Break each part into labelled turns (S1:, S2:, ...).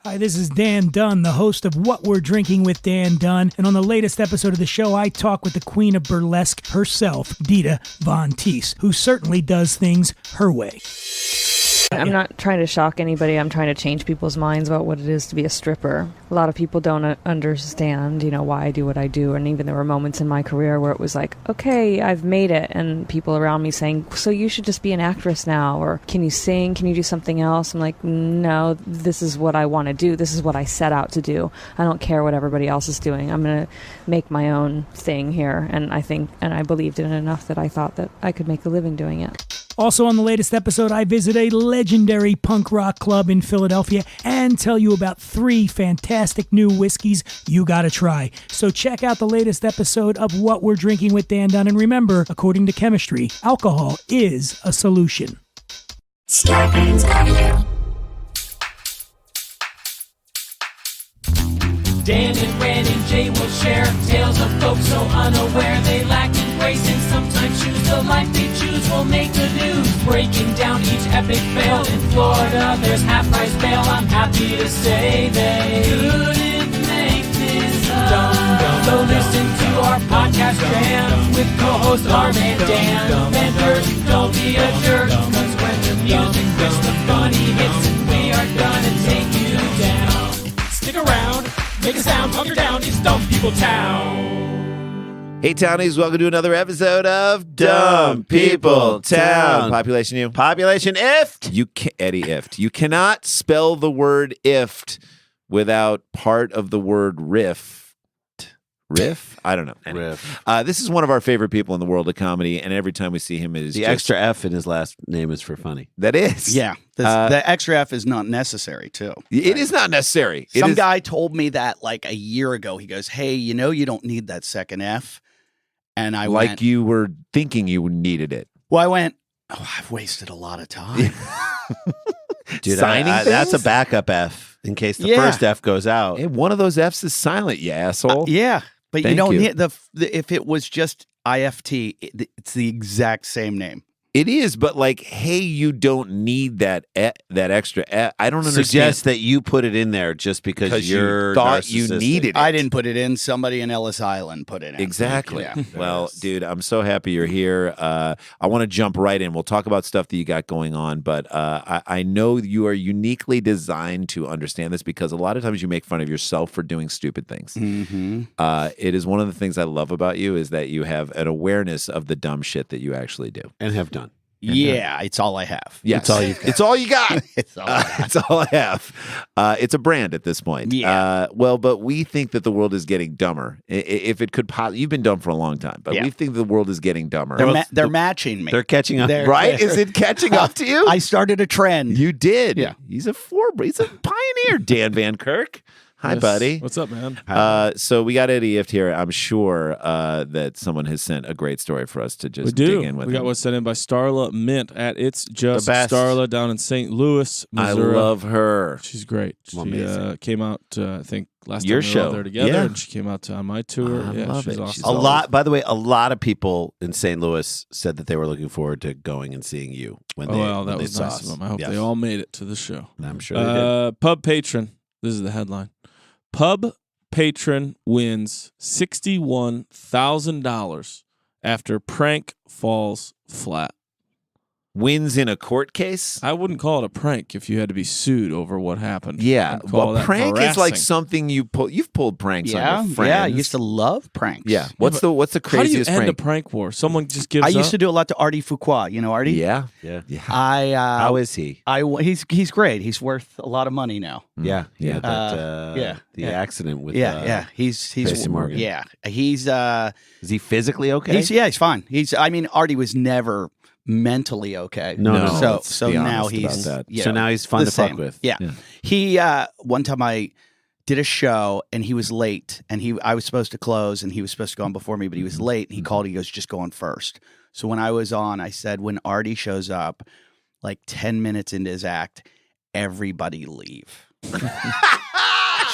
S1: Hi, this is Dan Dunn, the host of What We're Drinking with Dan Dunn. And on the latest episode of the show, I talk with the queen of burlesque herself, Dita Von Teese, who certainly does things her way.
S2: I'm not trying to shock anybody. I'm trying to change people's minds about what it is to be a stripper. A lot of people don't understand, why I do what I do. And even there were moments in my career where it was like, okay, I've made it. And people around me saying, so you should just be an actress now. Or can you sing? Can you do something else? I'm like, no, this is what I want to do. This is what I set out to do. I don't care what everybody else is doing. I'm going to make my own thing here. And I believed in it enough that I thought that I could make a living doing it.
S1: Also on the latest episode, I visit a legendary punk rock club in Philadelphia and tell you about 3 fantastic new whiskeys you gotta try. So check out the latest episode of What We're Drinking with Dan Dunn. And remember, according to chemistry, alcohol is a solution.
S3: Scorpions Avenue.
S4: Dan and Ren and Jay will share tales of folks so unaware they lack in grace and sometimes choose the life they choose will make the news. Breaking down each epic fail in Florida, there's half-price bail. I'm happy to say they couldn't make this up. So listen to our podcast jam with co-host Arm and Dan. Vendors, don't be a jerk, cause when the music hits, the funny hits, and we are gonna take you down. Stick around. Make a sound, hunker down, it's Dumb People Town.
S5: Hey, Townies, welcome to another episode of Dumb People Town. Population you.
S6: Population Ifft.
S5: Eddie Ifft. You cannot spell the word Ifft without part of the word riff. Riff? I don't know.
S6: Riff.
S5: This is one of our favorite people in the world of comedy, and every time we see him, it is
S6: The extra F in his last name is for funny.
S5: That is.
S7: Yeah. The extra F is not necessary, too.
S5: It is not necessary.
S7: Some guy told me that like a year ago. He goes, hey, you don't need that second F. And I went.
S5: Like you were thinking you needed it.
S7: Well, I went, I've wasted a lot of time.
S6: Dude,
S5: Signing
S6: that's a
S5: things?
S6: backup F in case the
S7: Yeah.
S6: first F goes out.
S5: Hey, one of those F's is silent, you asshole.
S7: Yeah. But
S5: Thank
S7: you don't
S5: you.
S7: need if it was just IFT, it's the exact same name.
S5: It is, but like, hey, you don't need that extra. I don't understand.
S6: Suggest that you put it in there just because you're
S5: thought you
S6: narcissistic.
S5: needed it.
S7: I didn't put it in. Somebody in Ellis Island put it in.
S5: Exactly.
S7: Yeah.
S5: Well, dude, I'm so happy you're here. I want to jump right in. We'll talk about stuff that you got going on, but I know you are uniquely designed to understand this because a lot of times you make fun of yourself for doing stupid things.
S7: Mm-hmm.
S5: It is one of the things I love about you is that you have an awareness of the dumb shit that you actually do.
S6: And have done.
S7: Yeah, it's all I have.
S5: Yes.
S6: It's all you've got.
S5: It's all you got.
S7: It's all I got.
S5: It's all I have. It's a brand at this point.
S7: Yeah.
S5: Well, but we think that the world is getting dumber. If it could possibly, you've been dumb for a long time, but
S7: Yeah.
S5: we think the world is getting dumber.
S7: They're matching me.
S6: They're catching up.
S5: Right? Is it catching up to you?
S7: I started a trend.
S5: You did.
S7: Yeah.
S5: He's a pioneer, Dan Van Kirk. Hi,
S8: Yes.
S5: buddy.
S8: What's up, man?
S5: So we got Eddie Ifft here. I'm sure that someone has sent a great story for us to just
S8: We do.
S5: dig in with.
S8: We got
S5: him.
S8: one sent in by Starla Mint at It's Just
S6: The best.
S8: Starla down in St. Louis,
S5: I
S8: Missouri.
S5: love her.
S8: She's great. She
S6: Amazing.
S8: came out, I think, last
S5: Your
S8: time we were
S5: show.
S8: all there together,
S5: Yeah.
S8: and she came out on my tour.
S5: I
S8: Yeah,
S5: love
S8: she's
S5: it.
S8: awesome.
S5: She's
S6: A lot. By the way, a lot of people in St. Louis said that they were looking forward to going and seeing you when they.
S8: Well,
S6: when
S8: that
S6: they
S8: was
S6: saw
S8: nice
S6: us.
S8: of them. I hope
S6: Yes.
S8: they all made it to the show.
S6: I'm sure they did.
S8: Pub patron. This is the headline. Pub patron wins $61,000 after prank falls flat.
S5: Wins in a court case.
S8: I wouldn't call it a prank if you had to be sued over what happened.
S5: Yeah,
S8: I'd call
S5: well,
S8: that
S5: prank is like
S8: harassing.
S5: something you pull. You've pulled pranks on
S7: Yeah,
S5: your friends.
S7: yeah. I used to love pranks.
S5: Yeah. What's the
S8: How do you
S5: craziest
S8: end
S5: prank?
S8: a prank war? Someone just gives
S7: I
S8: up?
S7: used to do a lot to Artie Fuqua. You know Artie?
S5: Yeah.
S6: Yeah.
S5: Yeah.
S6: How is he?
S7: He's great. He's worth a lot of money now.
S6: Yeah.
S5: Yeah.
S6: The
S7: yeah.
S6: accident with.
S7: Yeah. He's
S6: Tracy Morgan.
S7: Yeah. He's
S6: Is he physically okay?
S7: he's fine. Artie was never mentally okay.
S6: No, no.
S7: So
S5: be
S7: now
S5: honest
S7: he's
S5: about that.
S7: you
S6: So
S7: know,
S6: now he's fun
S7: the
S6: to fuck
S7: same.
S6: with.
S7: Yeah.
S5: Yeah.
S7: He one time I did a show and he was late and I was supposed to close and he was supposed to go on before me, but he was late and he called. He goes, just go on first. So when I was on, I said, when Artie shows up, like 10 minutes into his act, everybody leave.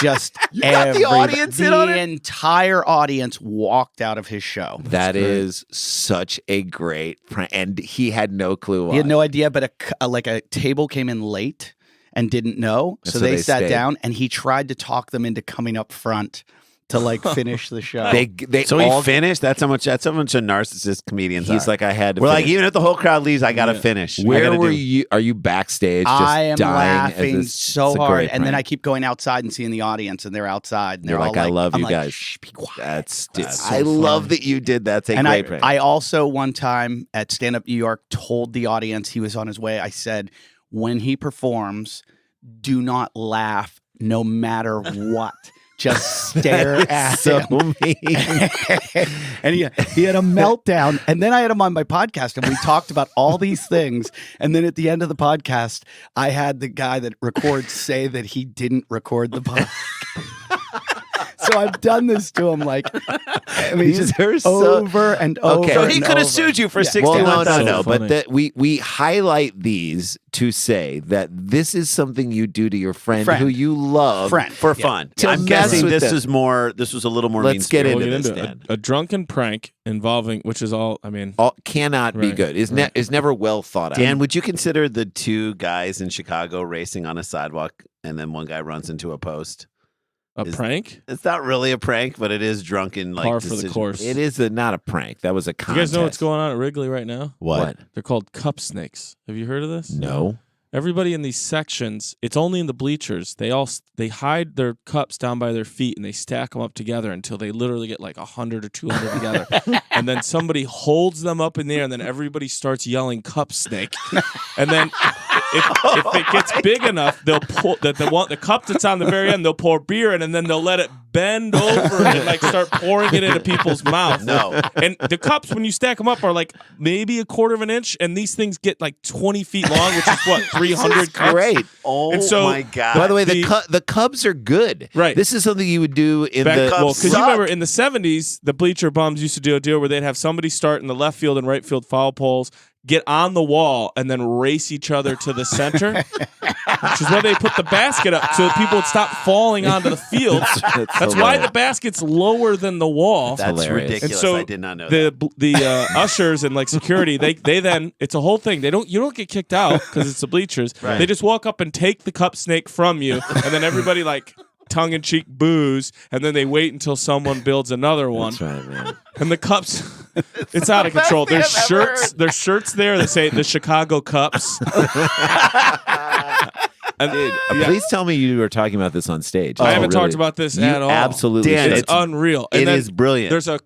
S7: Just
S5: You got the audience in on it?
S7: The entire audience walked out of his show.
S5: That is such a great prank, and he had no clue why.
S7: He had no idea, but a table came in late, and didn't know.
S5: And
S7: So
S5: so
S7: they
S5: they
S7: sat
S5: stayed.
S7: down, and he tried to talk them into coming up front to like finish the show.
S5: They
S6: So
S5: all
S6: he finished. That's how much a narcissist comedians
S5: He's
S6: are.
S5: like, I had to.
S6: We're like,
S5: finish.
S6: even if the whole crowd leaves, I gotta finish. I
S5: Where
S6: gotta
S5: were
S6: do-
S5: you? Are you backstage? Just
S7: I am
S5: dying as
S7: laughing
S5: this-
S7: so
S5: it's a
S7: hard,
S5: great
S7: and then
S5: prank.
S7: I keep going outside and seeing the audience, and they're outside, and
S5: You're
S7: they're
S5: like,
S7: all
S5: I love
S7: I'm
S5: you
S7: like,
S5: guys.
S7: Shh, be quiet.
S5: That's
S6: so
S5: I love
S6: funny.
S5: that you did that. That's a
S7: And
S5: great prank.
S7: I also one time at Stand Up New York told the audience he was on his way. I said, when he performs, do not laugh no matter what. Just stare at
S5: so
S7: him.
S5: mean.
S7: And he had a meltdown. And then I had him on my podcast, and we talked about all these things. And then at the end of the podcast, I had the guy that records say that he didn't record the podcast. So I've done this to him, like, I mean,
S5: These
S7: just
S5: are so-
S7: over and over.
S5: Okay.
S6: So he
S7: and
S6: could have
S7: over.
S6: sued you for
S7: Yeah.
S6: 61.
S5: Well,
S8: So
S5: no,
S8: funny.
S5: but that we highlight these to say that this is something you do to your friend
S7: Friend.
S5: who you love
S7: Friend.
S6: For
S7: Yeah.
S6: fun.
S5: To
S6: I'm
S5: mess
S6: guessing
S5: with
S6: this
S5: them.
S6: is more. This was a little more.
S5: Let's get
S6: mean-spirited.
S5: into
S8: We'll
S5: this,
S8: get into
S5: Dan.
S8: a drunken prank involving, which is all. I mean,
S5: All, cannot be
S8: Right,
S5: good. Is
S8: right.
S5: is never well thought out.
S6: Dan, would you consider the two guys in Chicago racing on a sidewalk and then one guy runs into a post?
S8: a prank.
S6: It's not really a prank, but it is drunken. Like
S8: Par for the
S6: decision.
S8: course.
S5: It is not a prank. That was a
S8: You
S5: contest.
S8: guys know what's going on at Wrigley right now?
S6: What?
S8: They're called cup snakes. Have you heard of this?
S5: No.
S8: Everybody in these sections, it's only in the bleachers. They hide their cups down by their feet and they stack them up together until they literally get like 100 or 200 together. And then somebody holds them up in the air, and then everybody starts yelling "cup snake." And then if it gets big enough, they'll pull the cup that's on the very end. They'll pour beer in, and then they'll let it bend over and like start pouring it into people's mouth.
S6: No.
S8: And the cups, when you stack them up, are like maybe a quarter of an inch, and these things get like 20 feet long, which is what 300 cups.
S5: Great.
S6: Oh
S8: And so-
S6: my god!
S5: By the way,
S8: the-
S5: the Cubs are good.
S8: Right.
S5: This is something you would do in
S8: Back,
S5: the.
S8: well, because you
S6: suck.
S8: remember in the 70s, the bleacher bums used to do a deal where they'd have somebody start in the left field and right field foul poles, get on the wall, and then race each other to the center, which is where they put the basket up so that people would stop falling onto the field. That's why the basket's lower than the wall.
S6: That's
S5: hilarious.
S6: ridiculous.
S8: And so
S6: I did not know that.
S8: the ushers and like security, they then it's a whole thing. You don't get kicked out because it's the bleachers.
S6: Right.
S8: They just walk up and take the cup snake from you, and then everybody like tongue in cheek boos, and then they wait until someone builds another one.
S5: That's right, man.
S8: And the cups, it's out of control. There's shirts there that say the Chicago Cups. And, yeah.
S5: Please tell me you were talking about this on stage.
S8: I haven't
S5: really-
S8: talked about this
S5: You
S8: at all.
S5: absolutely
S6: Dan,
S5: should.
S8: It's unreal. And
S6: It
S8: then
S6: is brilliant.
S8: There's a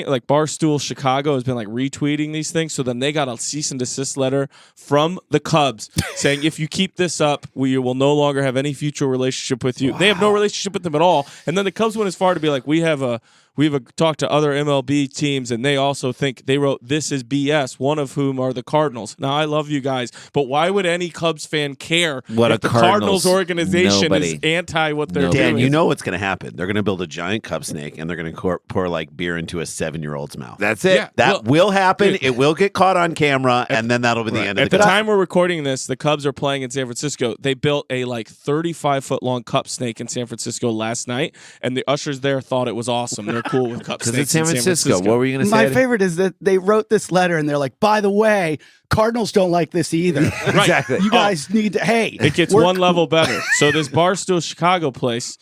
S8: like Barstool Chicago has been like retweeting these things, so then they got a cease and desist letter from the Cubs saying if you keep this up, we will no longer have any future relationship with you. They have no relationship with them at all. And then the Cubs went as far to be like, we've talked to other MLB teams, and they also think they wrote this is BS. One of whom are the Cardinals. Now I love you guys, but why would any Cubs fan care
S5: What
S8: if
S5: a
S8: the Cardinals
S5: Cardinals-
S8: organization
S5: nobody.
S8: is anti what they're
S5: Nobody.
S8: doing?
S6: Dan, you know what's going to happen. They're going to build a giant cup snake, and they're going to pour like beer into a 7-year-old's mouth.
S5: That's it.
S8: Yeah.
S6: That
S8: Well,
S6: will happen.
S8: dude.
S6: it will get caught on camera, and then that'll be the end of
S8: At the
S6: the
S8: time we're recording this, the Cubs are playing in San Francisco. They built a like 35-foot long cup snake in San Francisco last night, and the ushers there thought it was awesome. They're cool with cup
S5: Because
S8: snakes
S5: it's San
S8: in
S5: Francisco. What were you going to say?
S7: My favorite is that they wrote this letter, and they're like, by the way, Cardinals don't like this either.
S5: Exactly.
S7: You guys need to, hey.
S8: It gets
S7: we're
S8: one level better. So this Barstool Chicago place,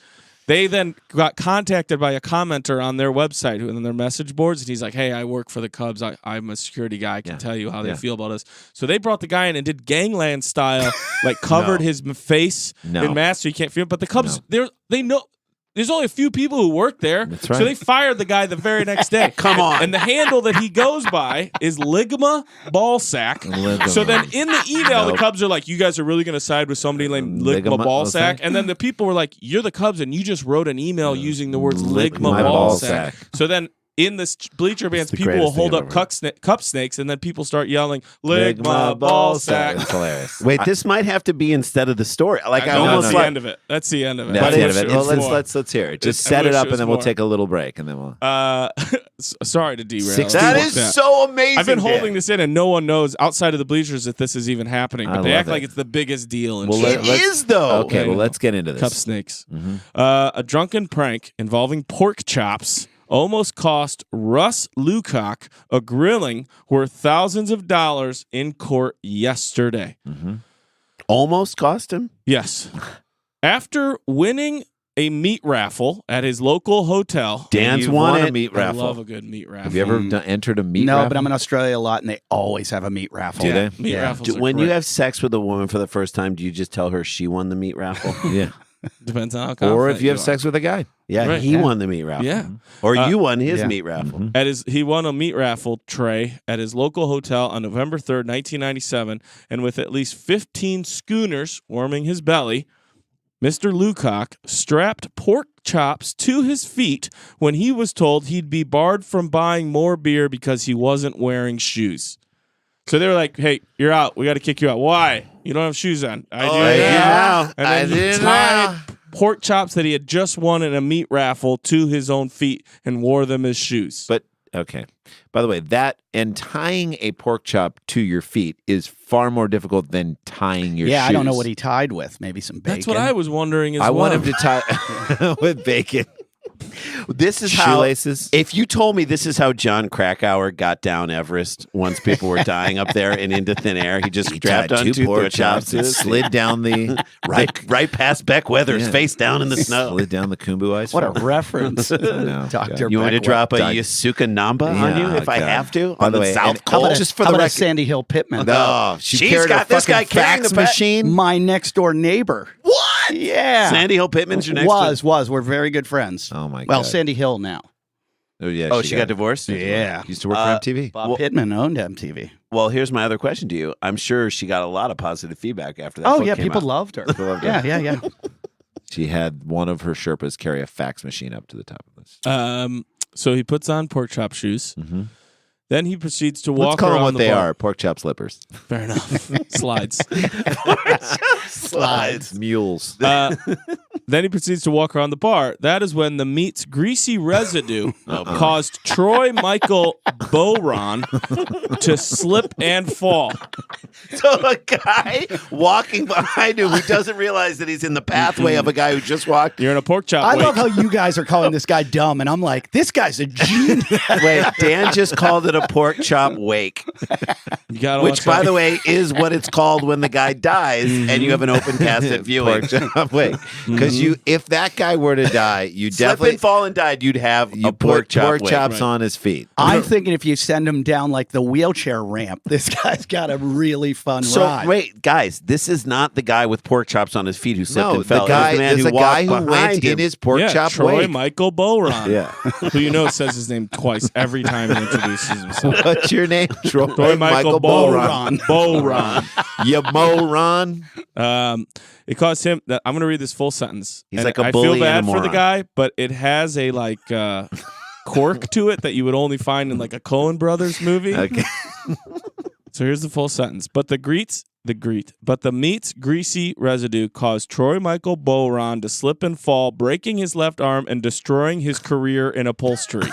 S8: they then got contacted by a commenter on their website and on their message boards, and he's like, hey, I work for the Cubs. I'm a security guy. I can tell you how they feel about us. So they brought the guy in and did gangland style, like covered his face in masks so you can't feel it. But the Cubs, they know. There's only a few people who work there.
S5: That's right.
S8: So they fired the guy the very next day.
S6: Come on.
S8: And the handle that he goes by is Ligma Ballsack.
S5: Ligma.
S8: So then in the email,
S5: Nope.
S8: the Cubs are like, you guys are really going to side with somebody named Ligma
S5: Ligma
S8: Ballsack?
S5: Ballsack?
S8: And then the people were like, you're the Cubs, and you just wrote an email using the words Ligma
S5: My
S8: Ballsack.
S5: Ballsack.
S8: So then in this bleacher bands,
S5: the
S8: people will
S5: greatest thing
S8: hold
S5: I've
S8: up
S5: ever
S8: cup snakes, and then people start yelling, Ligma Ballsack.
S5: It's hilarious.
S6: Wait, this might have to be instead of the story. Like I
S8: No,
S6: almost
S8: that's the
S6: like
S8: end of it. That's the end of it.
S5: That's
S8: I
S5: the end
S8: wish
S5: of it.
S8: it
S5: Well,
S8: was more.
S5: let's hear it. Just
S8: I
S5: set it
S8: wish
S5: up,
S8: it was
S5: and then we'll
S8: more.
S5: take a little break, and then we'll.
S8: Sorry to derail.
S5: 60
S6: that
S8: Fuck
S6: is so amazing.
S8: I've been
S6: Dan.
S8: holding this in, and no one knows outside of the bleachers that this is even happening. But
S5: I
S8: they
S5: love
S8: act like
S5: it.
S8: it's the biggest deal. And
S5: Well,
S8: shit.
S6: It is though.
S5: Okay, well,
S8: know.
S5: let's get into this.
S8: Cup snakes.
S5: Mm-hmm.
S8: A drunken prank involving pork chops almost cost Russ Lucock a grilling worth thousands of dollars in court yesterday.
S6: almost cost him?
S8: Yes. After winning a meat raffle at his local hotel.
S6: Dan's
S5: You
S6: won
S5: won
S6: it.
S5: a meat
S8: I
S5: raffle.
S8: love a good meat raffle.
S5: Have you ever entered a meat
S7: No,
S5: raffle?
S7: but I'm in Australia a lot, and they always have a meat raffle.
S5: Do they?
S8: Meat
S7: Yeah.
S8: raffles are
S6: When you
S8: great.
S6: have sex with a woman for the first time, do you just tell her she won the meat raffle?
S5: Yeah.
S8: Depends on how
S5: Or
S8: confident
S5: if you have
S8: are.
S5: sex with a guy.
S6: Yeah,
S8: Right.
S6: he
S7: Yeah.
S6: won the meat raffle.
S8: Yeah.
S6: Or you won his
S7: yeah.
S6: meat raffle.
S8: He won a meat raffle tray at his local hotel on November 3rd, 1997, and with at least 15 schooners warming his belly, Mr. Lucock strapped pork chops to his feet when he was told he'd be barred from buying more beer because he wasn't wearing shoes. So they were like, "Hey, you're out. We got to kick you out. Why? You don't have shoes on." I do now. And then he tied pork chops that he had just won in a meat raffle to his own feet and wore them as shoes.
S5: But okay. By the way, that and tying a pork chop to your feet is far more difficult than tying your
S7: Yeah,
S5: shoes.
S7: I don't know what he tied with. Maybe some bacon.
S8: That's what I was wondering as
S5: I
S8: well.
S5: want him to tie with bacon.
S6: This is how.
S5: Shoelaces.
S6: If you told me this is how John Krakauer got down Everest once people were dying up there and into thin air, he just strapped
S5: tied
S6: on
S5: two pork
S6: chops
S5: and slid down the
S6: right past Beck Weathers,
S5: Yeah.
S6: face down in the snow.
S5: Slid down the Kumbu ice.
S7: What a
S5: fall.
S7: reference.
S5: know.
S7: Dr.
S6: You want me to
S7: Beckwith.
S6: drop a
S5: Doc-
S6: Yasuka Namba on you
S5: Yeah,
S6: if I
S5: God.
S6: have to?
S5: By
S6: On
S5: the
S6: the
S5: way,
S6: South
S5: and
S7: How
S6: Pole?
S7: about,
S5: just for
S7: how
S5: the
S7: about a
S5: record-
S7: Sandy Hill Pittman?
S5: No, she
S6: She's
S5: carried
S6: got
S5: a
S6: this guy
S5: fucking
S6: carrying
S5: fax
S6: the pa-
S5: machine.
S7: My next door neighbor.
S6: What?
S7: Yeah.
S6: Sandy Hill Pittman's your next
S7: was. We're very good friends.
S5: Oh my
S7: Well,
S5: god.
S7: Sandy Hill now.
S5: Oh yeah.
S6: Oh, she got divorced?
S7: Yeah.
S5: Used to work for MTV.
S7: Bob Pittman owned MTV.
S6: Well, here's my other question to you. I'm sure she got a lot of positive feedback after that.
S7: Oh,
S6: book
S7: yeah.
S6: came
S7: People
S6: out.
S7: loved her.
S5: loved her.
S7: Yeah.
S5: She had one of her Sherpas carry a fax machine up to the top of this.
S8: So he puts on pork chop shoes.
S5: Mm-hmm.
S8: Then he proceeds to
S5: Let's
S8: walk
S5: call
S8: around
S5: them what
S8: the
S5: they
S8: bar.
S5: are: pork chop slippers,
S8: Fair enough. Slides.
S6: Slides.
S5: mules.
S8: Then he proceeds to walk around the bar. That is when the meat's greasy residue caused Troy Michael Boron to slip and fall.
S6: So a guy walking behind him who doesn't realize that he's in the pathway of a guy who just walked.
S8: You're in a pork chop
S7: I
S8: wake.
S7: love how you guys are calling this guy dumb, and I'm like, this guy's a genius.
S6: Wait, Dan just called it a pork chop wake,
S8: You gotta
S6: which,
S8: watch
S6: by
S8: out.
S6: the way, is what it's called when the guy dies and you have an open casket viewing.
S5: Pork chop. Wait, because if that guy were to die, you
S6: Slip
S5: definitely
S6: and fall and died, you'd have
S5: you
S6: a pork
S5: put
S6: chop
S5: pork
S6: wake.
S5: chops
S8: Right.
S5: on his feet.
S7: I'm thinking if you send him down like the wheelchair ramp, this guy's got a really fun
S6: So
S7: ride.
S6: wait, guys, this is not the guy with pork chops on his feet who slipped
S5: No,
S6: and fell.
S5: the guy
S6: It was the man
S5: is
S6: who
S5: a guy
S6: walked
S5: who
S6: behind
S5: went
S6: him.
S5: in his pork
S8: yeah,
S5: chop
S8: Troy
S5: wake.
S8: Michael Boron.
S5: Yeah.
S8: Who you know says his name twice every time he introduces himself.
S5: What's your name?
S8: Troy Michael Boron. Boron.
S5: You moron.
S8: It caused him. I'm going to read this full sentence.
S6: He's
S8: And
S6: like a
S8: I
S6: bully
S8: feel
S6: and
S8: bad
S6: a
S8: for the
S6: moron.
S8: guy, but it has a quirk to it that you would only find in like a Coen Brothers movie.
S5: Okay.
S8: So here's the full sentence. But the meat's greasy residue caused Troy Michael Boron to slip and fall, breaking his left arm and destroying his career in upholstery.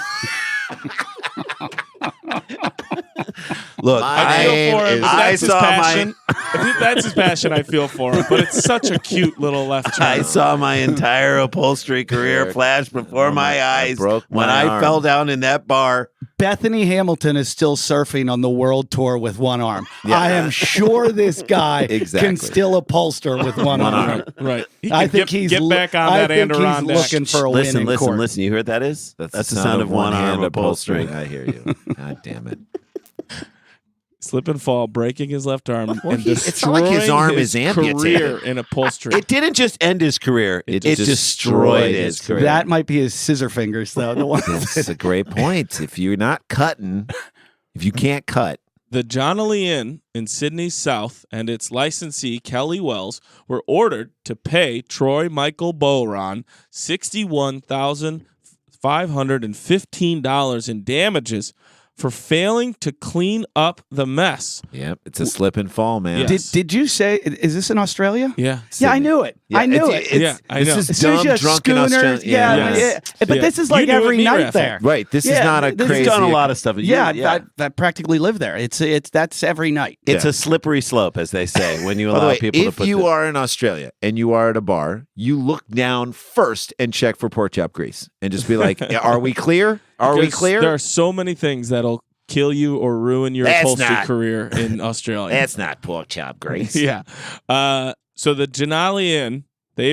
S6: Look,
S8: I feel for him. If
S6: I
S8: that's his
S6: saw
S8: passion. If that's his passion, I feel for him. But it's such a cute little left turn.
S6: I saw my entire upholstery career flash before my eyes
S5: broke
S6: when
S5: my
S6: I
S5: arm.
S6: fell down in that bar.
S7: Bethany Hamilton is still surfing on the world tour with one arm. I am sure this guy
S5: Exactly.
S7: can still upholster with one arm.
S8: Right. He
S7: I
S8: can
S7: think he's
S8: get back on
S7: I
S8: that
S7: think he's
S8: Adirondack.
S7: looking for a win
S6: Listen,
S7: in
S6: listen,
S7: court.
S6: listen. You hear what that is?
S5: That's
S6: the sound of one arm upholstery.
S5: I hear you. God damn it.
S8: Slip and fall, breaking his left arm, and
S5: it's not like his
S8: destroying
S5: arm
S8: his
S5: is amputated.
S8: career in upholstery.
S6: It didn't just end his career; it destroyed
S5: his
S6: it.
S5: career.
S7: That might be his scissor fingers, though. The one.
S5: That's a great point. If you're not cutting, if you can't cut,
S8: The Johnny Inn in Sydney's South and its licensee, Kelly Wells, were ordered to pay Troy Michael Boron $61,515 in damages for failing to clean up the mess.
S5: yep, it's a slip and fall, man.
S8: Yes.
S7: Did you say? Is this in Australia?
S8: Yeah.
S7: Yeah, I knew it. I knew it.
S8: Yeah, I know.
S5: This
S7: As
S5: is
S7: soon as
S5: dumb,
S7: you have
S5: drunken
S7: schooners,
S5: Australian.
S7: yeah,
S8: Yes.
S7: But
S8: Yeah.
S7: this is
S8: You
S7: like
S8: knew it,
S7: every
S8: meat
S7: night
S8: raffle.
S7: there.
S5: Right. This is
S7: Yeah,
S5: not a
S7: this is
S5: crazy.
S6: He's done a lot of stuff.
S7: Yeah, that practically live there. It's that's every night.
S6: It's
S5: Yeah.
S6: a slippery slope, as they say, when you
S5: By the
S6: allow
S5: way,
S6: people to
S5: if
S6: put.
S5: you
S6: the-
S5: are in Australia and you are at a bar, you look down first and check for pork chop grease and just be like, "Are we clear? Are we
S8: Because
S5: clear?"
S8: There are so many things that'll kill you or ruin your
S5: That's
S8: upholstery
S5: not-
S8: career in Australia.
S5: That's not pork chop grease.
S8: Yeah. So the Denali Inn, they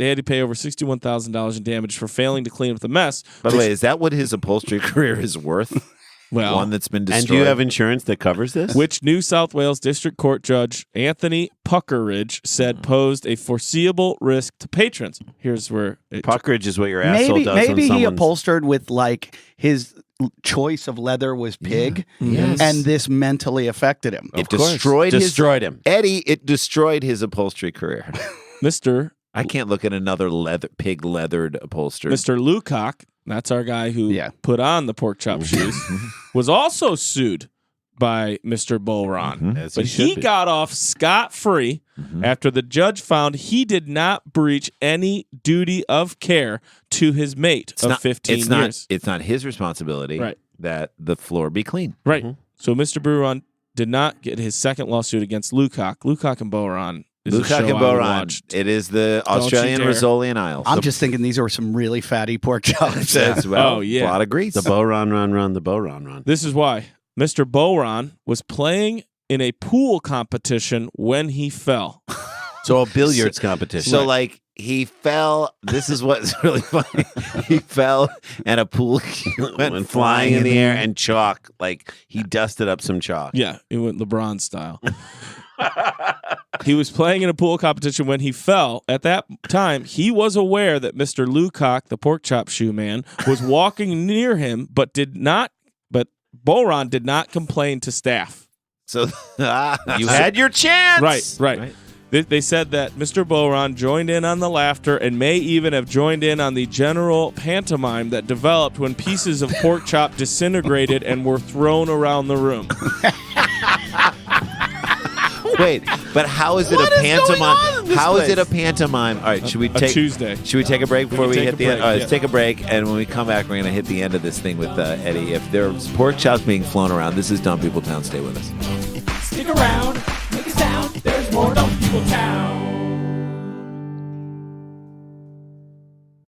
S8: had to pay over $61,000 in damage for failing to clean up the mess.
S5: By the way, is that what his upholstery career is worth?
S8: Well,
S5: One that's been destroyed.
S6: And do you have insurance that covers this?
S8: which New South Wales District Court Judge Anthony Puckeridge said posed a foreseeable risk to patrons. Here's where
S6: Puckeridge is what your asshole does.
S7: Maybe
S6: when
S7: he
S6: someone's-
S7: upholstered with like his choice of leather was pig,
S5: Yes.
S7: and this mentally affected him.
S5: It destroyed
S6: him.
S5: Eddie, it destroyed his upholstery career.
S8: Mr.
S5: I can't look at another pig leathered upholstery.
S8: Mr. Lucock, that's our guy who put on the pork chop shoes, was also sued by Mr. Bolron.
S6: As
S8: But
S6: should
S8: he
S6: be.
S8: got off scot-free after the judge found he did not breach any duty of care to his mate of 15 years.
S5: It's not his responsibility
S8: Right.
S5: that the floor be clean.
S8: Right. So Mr. Bolron did not get his second lawsuit against Lucock. Lucock and Bolron is a show
S5: Lucock and
S8: I
S5: Boron.
S8: watched.
S5: It is the
S8: Don't you
S5: Australian
S8: dare.
S5: Rizzolian Isles.
S7: I'm just thinking these are some really fatty pork chops.
S5: As well.
S8: Oh, yeah.
S5: A lot of grease.
S6: The Boron run, the Boron run.
S8: This is why. Mr. Bolron was playing in a pool competition when he fell.
S6: So a billiards competition.
S5: So, like, he fell. This is what's really funny. He fell, and a pool
S6: went flying in the air, and chalk, like he dusted up some chalk.
S8: Yeah, it went LeBron style. He was playing in a pool competition when he fell. At that time, he was aware that Mr. Lucock, the pork chop shoe man, was walking near him, but Bolron did not complain to staff.
S5: So
S6: You had your chance.
S8: Right. They said that Mr. Bolron joined in on the laughter and may even have joined in on the general pantomime that developed when pieces of pork chop disintegrated and were thrown around the room.
S5: Wait, but how is it a pantomime? How is it a pantomime? All right, should we take
S8: Tuesday?
S5: Should we take a break before
S8: can
S5: we
S8: take
S5: hit
S8: a
S5: the end?
S8: break,
S5: All right,
S8: yeah.
S5: let's take a break, and when we come back, we're going to hit the end of this thing with Eddie. If there's pork chops being flown around, this is Dumb People Town. Stay with us.
S4: Stick around, make a sound. There's more Dumb People Town.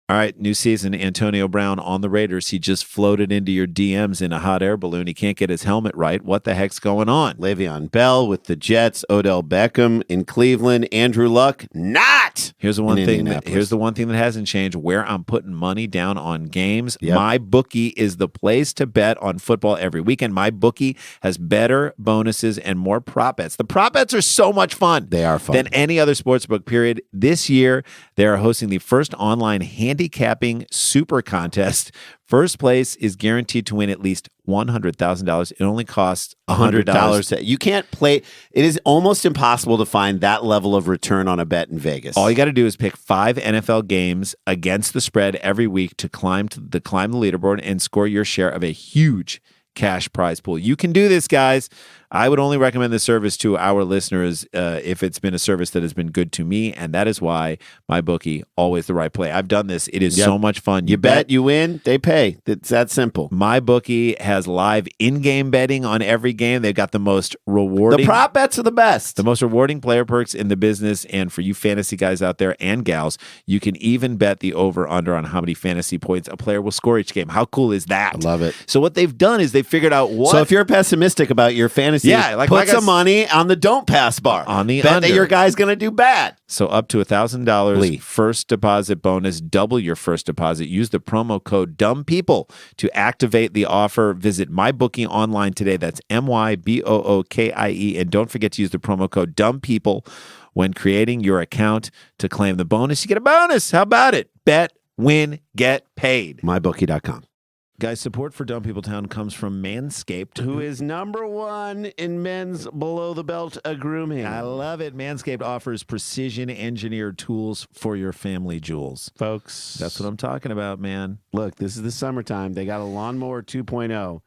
S5: All right, new season, Antonio Brown on the Raiders. He just floated into your DMs in a hot air balloon. He can't get his helmet right. What the heck's going on?
S6: Le'Veon Bell with the Jets, Odell Beckham in Cleveland, Andrew Luck not.
S5: Here's the one
S6: in
S5: thing.
S6: Indianapolis.
S5: Here's the one thing that hasn't changed. Where I'm putting money down on games.
S6: Yep.
S5: My bookie is the place to bet on football every weekend. My bookie has better bonuses and more prop bets. The prop bets are so much fun.
S6: They are fun.
S5: Than any other sports book. Period. This year they are hosting the first online handicapping super contest. First place is guaranteed to win at least $100,000. It only costs $100.
S6: You can't play. It is almost impossible to find that level of return on a bet in Vegas.
S5: All you got to do is pick 5 NFL games against the spread every week to climb the leaderboard and score your share of a huge cash prize pool. You can do this, guys. I would only recommend this service to our listeners if it's been a service that has been good to me, and that is why my bookie always the right play. I've done this. It is so much fun.
S6: You bet, you win, they pay. It's that simple.
S5: My bookie has live in-game betting on every game. They've got the most rewarding.
S6: The prop bets are the best.
S5: The most rewarding player perks in the business, and for you fantasy guys out there and gals, you can even bet the over-under on how many fantasy points a player will score each game. How cool is that?
S6: I love it.
S5: So what they've done is they figured out what.
S6: So if you're pessimistic about your fantasy,
S5: like
S6: put
S5: I
S6: some money on the don't pass bar.
S5: On the
S6: bet
S5: under.
S6: that your guy's going to do bad.
S5: So up to $1,000 first deposit bonus, double your first deposit. Use the promo code DUMBPeople to activate the offer. Visit MyBookie online today. That's MYBOOKIE. And don't forget to use the promo code DUMBPeople when creating your account to claim the bonus. You get a bonus. How about it? Bet, win, get paid.
S6: MyBookie.com.
S5: Guys, support for Dumb People Town comes from Manscaped,
S6: Who is number one in men's below the belt grooming.
S5: I love it. Manscaped offers precision engineered tools for your family jewels.
S6: Folks,
S5: That's what I'm talking about, man.
S6: Look, this is the summertime. They got a lawnmower 2.0.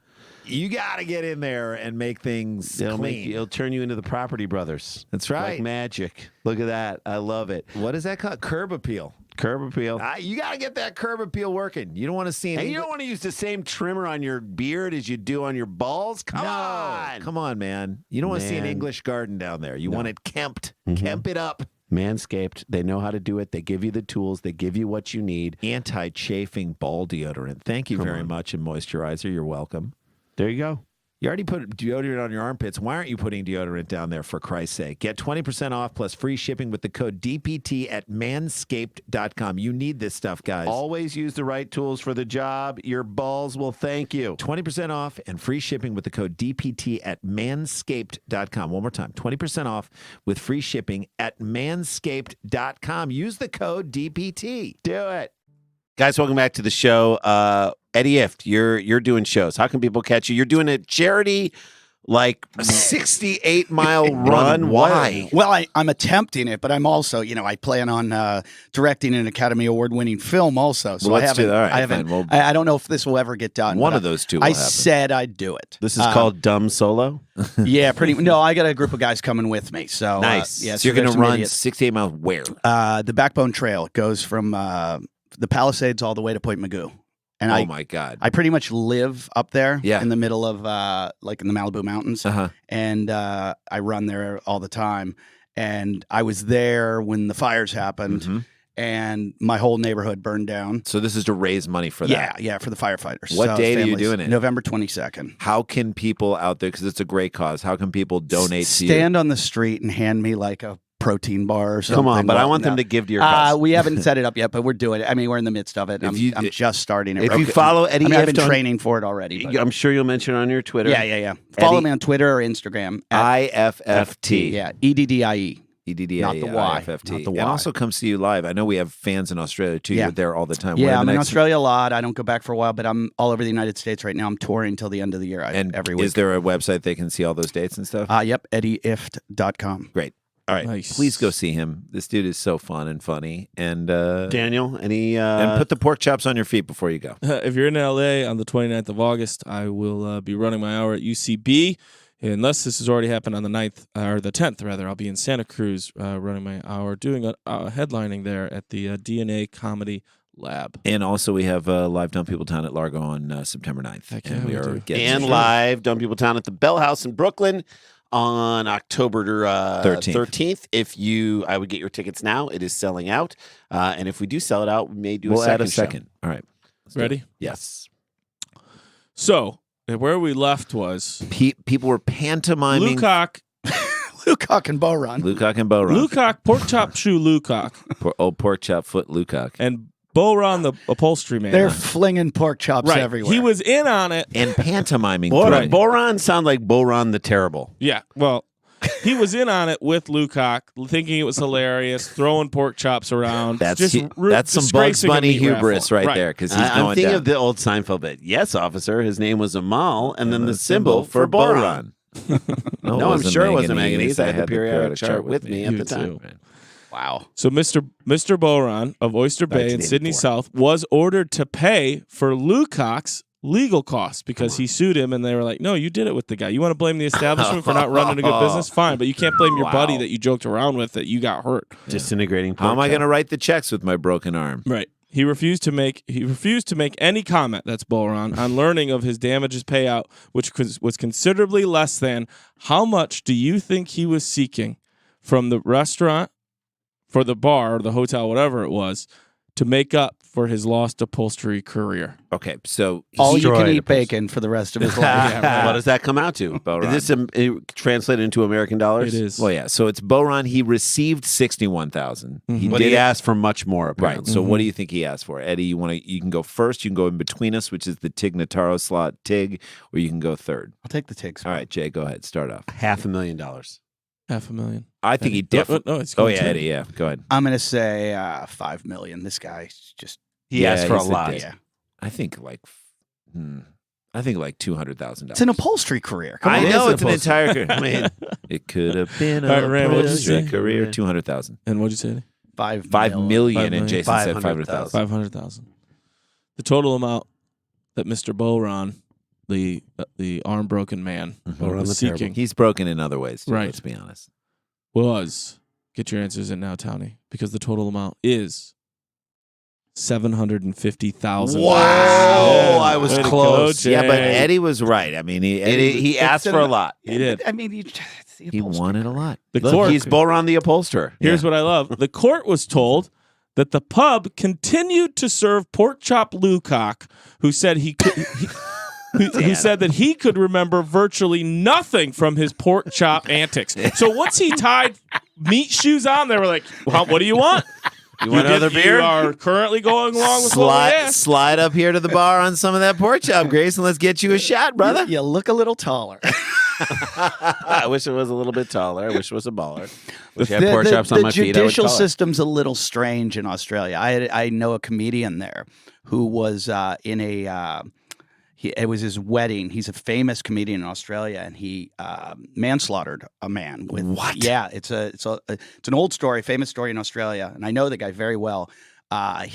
S5: You got to get in there and make things clean.
S6: It'll turn you into the Property Brothers.
S5: That's right.
S6: Like magic. Look at that. I love it.
S5: What is that called? Curb appeal.
S6: Curb appeal.
S5: You got to get that curb appeal working. You don't want to see
S6: And you don't want to use the same trimmer on your beard as you do on your balls? Come on.
S5: Come on, man. You don't want to see an
S6: Man.
S5: English garden down there. You want it kempt.
S6: Mm-hmm.
S5: Kemp it up.
S6: Manscaped, they know how to do it. They give you the tools. They give you what you need.
S5: Anti-chafing ball deodorant. Thank you very much. And moisturizer. You're welcome.
S6: There you go.
S5: You already put deodorant on your armpits. Why aren't you putting deodorant down there, for Christ's sake? Get 20% off plus free shipping with the code DPT at manscaped.com. You need this stuff, guys.
S6: Always use the right tools for the job. Your balls will thank you.
S5: 20% off and free shipping with the code DPT at manscaped.com. One more time, 20% off with free shipping at manscaped.com. Use the code DPT.
S6: Do it. Guys, welcome back to the show. Eddie Ifft, you're doing shows. How can people catch you? You're doing a charity, like
S5: 68-mile run. Why?
S7: Well, I'm attempting it, but I'm also, I plan on directing an Academy Award-winning film also. So
S5: Well,
S7: I
S5: let's do
S7: haven't.
S5: that. All right,
S7: I haven't.
S5: fine. Well,
S7: I don't know if this will ever get done.
S5: one
S7: but
S5: of those two will
S7: I
S5: happen.
S7: said I'd do it.
S6: this is called Dumb Solo.
S7: Yeah, pretty. No, I got a group of guys coming with me. So
S6: Nice.
S7: Yeah,
S5: So you're
S7: there's
S5: going to
S7: some
S5: run
S7: idiots.
S5: 68 miles where?
S7: The Backbone Trail goes from the Palisades all the way to Point Magoo. And
S5: Oh, my God.
S7: I pretty much live up there
S5: Yeah.
S7: in the middle of like in the Malibu Mountains.
S5: Uh-huh.
S7: And I run there all the time. And I was there when the fires happened
S5: Mhm.
S7: and my whole neighborhood burned down.
S5: So this is to raise money for that.
S7: Yeah, for the firefighters.
S5: What
S7: So
S5: date are you
S7: families-
S5: doing it?
S7: November 22nd.
S5: How can people out there, because it's a great cause, how can people donate to you?
S7: Stand on the street and hand me like a protein bar or something.
S6: Come on, but I want
S7: No.
S6: them to give to your cause.
S7: We haven't set it up yet, but we're doing it. I mean, we're in the midst of it.
S5: If
S7: I'm just starting it.
S6: If you follow Eddie
S7: I've been
S6: Ifft on-
S7: training for it already. but-
S6: I'm sure you'll mention it on your Twitter.
S7: Yeah. Follow
S6: Eddie-
S7: me on Twitter or Instagram. at-
S5: IFFT.
S7: yeah, EDDIE.
S5: EDDIE,
S7: Not the Y,
S5: IFFT.
S7: not the
S5: And
S7: Y.
S5: also come see you live. I know we have fans in Australia too.
S7: Yeah.
S5: You're there all the time. When
S7: Yeah,
S5: are
S7: I'm
S5: the
S7: in
S5: next-
S7: Australia a lot. I don't go back for a while, but I'm all over the United States right now. I'm touring until the end of the year.
S5: And
S7: every week.
S5: is there a website they can see all those dates and stuff?
S7: Yep, EddieIfft.com.
S5: Great. All right.
S8: Nice.
S5: Please go see him. This dude is so fun and funny. And
S6: Daniel, any
S5: and put the pork chops on your feet before you go.
S8: If you're in LA on the 29th of August, I will be running my hour at UCB. Unless this has already happened on the 9th, or the 10th, rather, I'll be in Santa Cruz running my hour, doing a headlining there at the DNA Comedy Lab.
S5: And also, we have live Dumb People Town at Largo on September 9th.
S8: Heck
S5: and
S8: yeah,
S5: we
S8: we
S5: are
S8: do.
S5: getting
S6: and
S5: some-
S6: live Dumb People Town at the Bell House in Brooklyn on October 13th. I would get your tickets now. It is selling out. And if we do sell it out, we may do
S5: We'll
S6: a
S5: add a
S6: second
S5: second. All right. Let's do it.
S8: Ready?
S5: Yes.
S8: So, where we left was
S5: People were pantomiming.
S8: Lucock,
S7: Lucock and Bo Run.
S5: Lucock and Bo Run.
S8: Lucock, Pork Chop Shoe Lucock,
S5: Old pork chop foot Lucock.
S8: and Bo Ron, the upholstery man.
S7: They're flinging pork chops
S8: right.
S7: everywhere.
S8: He was in on it.
S5: And pantomiming.
S6: Boron,
S5: through.
S6: Boron sound like Boron the Terrible.
S8: Yeah, well, he was in on it with Lucock, thinking it was hilarious, throwing pork chops around.
S5: That's
S8: just
S5: that's some Bugs
S8: disgracing a
S5: Bunny
S8: meat
S5: hubris
S8: raffle.
S5: right there, because he's
S6: I'm
S5: going
S6: thinking
S5: down.
S6: of the old Seinfeld bit. Yes, officer. His name was Amal, and then the symbol for Boron. No, I'm sure it wasn't manganese. I had the periodic chart with me at
S8: You
S6: the time.
S8: too.
S7: wow.
S8: So Mr. Boron of Oyster Bay in
S7: 1984.
S8: Sydney South was ordered to pay for Lucock's legal costs because he sued him, and they were like, "No, you did it with the guy. You want to blame the establishment for not running a good business? Fine, but you can't blame your buddy that you joked around with that you got hurt."
S6: Disintegrating.
S5: How am I
S6: pork
S5: going to
S6: chop.
S5: write the checks with my broken arm?
S8: Right. He refused to make any comment, that's Boron, on learning of his damages payout, which was considerably less than how much do you think he was seeking from the restaurant, for the bar, or the hotel, whatever it was, to make up for his lost upholstery career.
S5: Okay, so
S7: All you can
S6: destroyed a
S7: eat bacon for the rest of his life.
S6: What does that come out to?
S5: Boron.
S6: Is this translated into American dollars?
S8: It is.
S5: well, yeah. So it's Boron. He received 61,000. He
S6: But
S5: did
S6: he asked for much more,
S5: right.
S6: apparently.
S5: So what do you think he asked for, Eddie? You can go first. You can go in between us, which is the Tig Notaro slot Tig, or you can go third.
S7: I'll take the tigs.
S5: All right, Jay, go ahead. Start off.
S6: $500,000.
S8: $500,000.
S5: I think he definitely.
S8: No, it's
S5: Oh
S8: going
S5: yeah,
S8: to.
S5: Eddie. Yeah, go ahead.
S7: I'm gonna say 5 million. This guy's just
S6: He asked for a
S5: he's the
S6: lot.
S5: dick.
S7: yeah.
S5: I think like $200,000.
S7: It's an upholstery career. Come
S5: I
S7: on.
S5: know
S6: It is
S5: it's an
S6: supposed to-
S5: entire career. I mean, it could have been
S8: All right,
S5: a
S8: Ram, what'd you say?
S5: career. 200,000.
S8: And what'd you say, Eddie?
S7: 5
S5: 5 million, and
S8: million.
S5: Jason said
S6: 500,000.
S5: 500,000.
S8: 500,000. The total amount that Mr. Boron, the arm broken man,
S6: Boron
S8: was
S6: the Terrible.
S8: seeking
S5: He's broken in other ways, too,
S8: Right.
S5: let's be honest.
S8: was, get your answers in now, Townie, because the total amount is $750,000.
S6: Wow. I was
S8: Way to go,
S6: close.
S8: Jay.
S5: Yeah, but Eddie was right. I mean,
S6: He asked for a lot.
S8: He did.
S7: I mean,
S5: he wanted a lot.
S8: The
S6: Look,
S8: court,
S6: he's Boron the upholsterer.
S8: here's what I love. The court was told that the pub continued to serve pork chop Lucock, who said he could. who said that he could remember virtually nothing from his pork chop antics. So once he tied meat shoes on, they were like, well, what do you want?
S6: You want another beer?
S8: You are currently going along with what we asked.
S5: Slide up here to the bar on some of that pork chop, Grace, and let's get you a shot, brother.
S7: You look a little taller.
S6: I wish it was a little bit taller. I wish it was a baller. Wish I had pork chops on my feet.
S7: The judicial system's a little strange in Australia. I know a comedian there who was in a. It was his wedding. He's a famous comedian in Australia, and he manslaughtered a man. With,
S5: what?
S7: Yeah, it's an old story, famous story in Australia, and I know the guy very well. A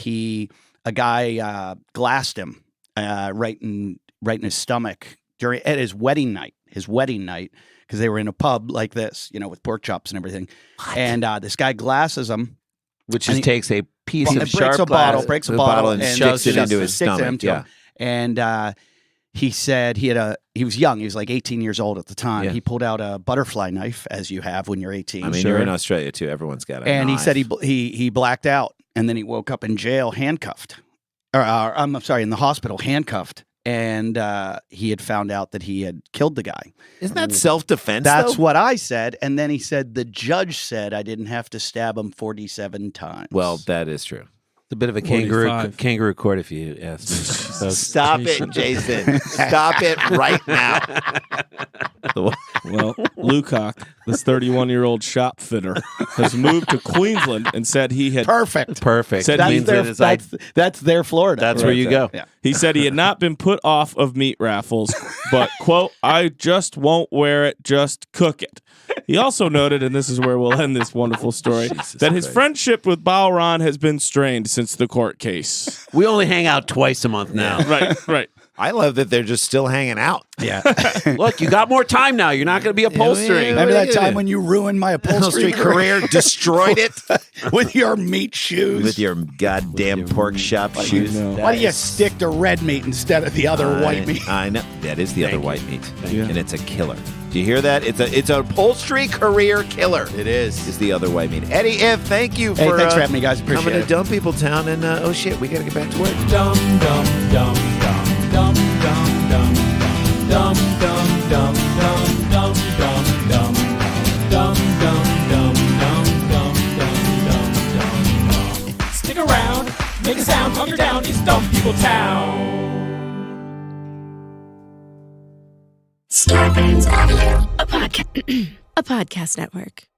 S7: guy glassed him right in his stomach at his wedding night. Because they were in a pub like this, with pork chops and everything. What? And this guy glasses him,
S6: which just takes a piece of
S7: breaks
S6: sharp
S7: a
S6: glass,
S7: bottle,
S5: and sticks it into his stomach. Yeah.
S7: And he said he was young. He was like 18 years old at the time.
S5: Yeah.
S7: He pulled out a butterfly knife, as you have when you're 18.
S5: I mean, you're in Australia too. Everyone's got a
S7: And
S5: knife.
S7: he said he blacked out, and then he woke up in jail, handcuffed. I'm sorry, in the hospital, handcuffed. And he had found out that he had killed the guy.
S5: Isn't that self-defense?
S7: That's
S5: though?
S7: what I said. And then he said the judge said I didn't have to stab him 47 times.
S5: Well, that is true.
S6: It's a bit of a kangaroo court, if you ask me.
S5: Stop it, Jason. Stop it right now.
S8: Well, Lucock, this 31-year-old shop fitter, has moved to Queensland and said he had
S7: perfect.
S8: Said
S7: That's their Florida.
S6: That's where you go.
S7: Yeah.
S8: He said he had not been put off of meat raffles, but, quote, I just won't wear it, just cook it. He also noted, and this is where we'll end this wonderful story, that his friendship with Balron has been strained since the court case.
S6: We only hang out twice a month now.
S8: Right.
S5: I love that they're just still hanging out.
S7: Yeah.
S6: Look, you got more time now. You're not going to be upholstering.
S7: Remember that time when you ruined my upholstery
S5: career, destroyed it
S7: with your meat shoes?
S5: with your goddamn pork chop shoes.
S7: Why do you stick to red meat instead of the other white meat?
S5: I know that is the other white meat, and it's a killer. Do you hear that? It's an upholstery career killer.
S7: It is.
S5: It's the other white meat. Eddie, Ifft, thank you
S7: Hey,
S5: for
S7: thanks for having me, guys. Appreciate
S5: coming
S7: it.
S5: to Dumb People Town. And oh shit, we got to get back to work.
S4: Dum dum dum dum dum dum dum dum dum dum dum dum dum dum dum dum dum dum dum. Stick around, make a sound, hunker down. It's Dumb People Town.
S3: Scarpins Audio.
S9: A podcast network.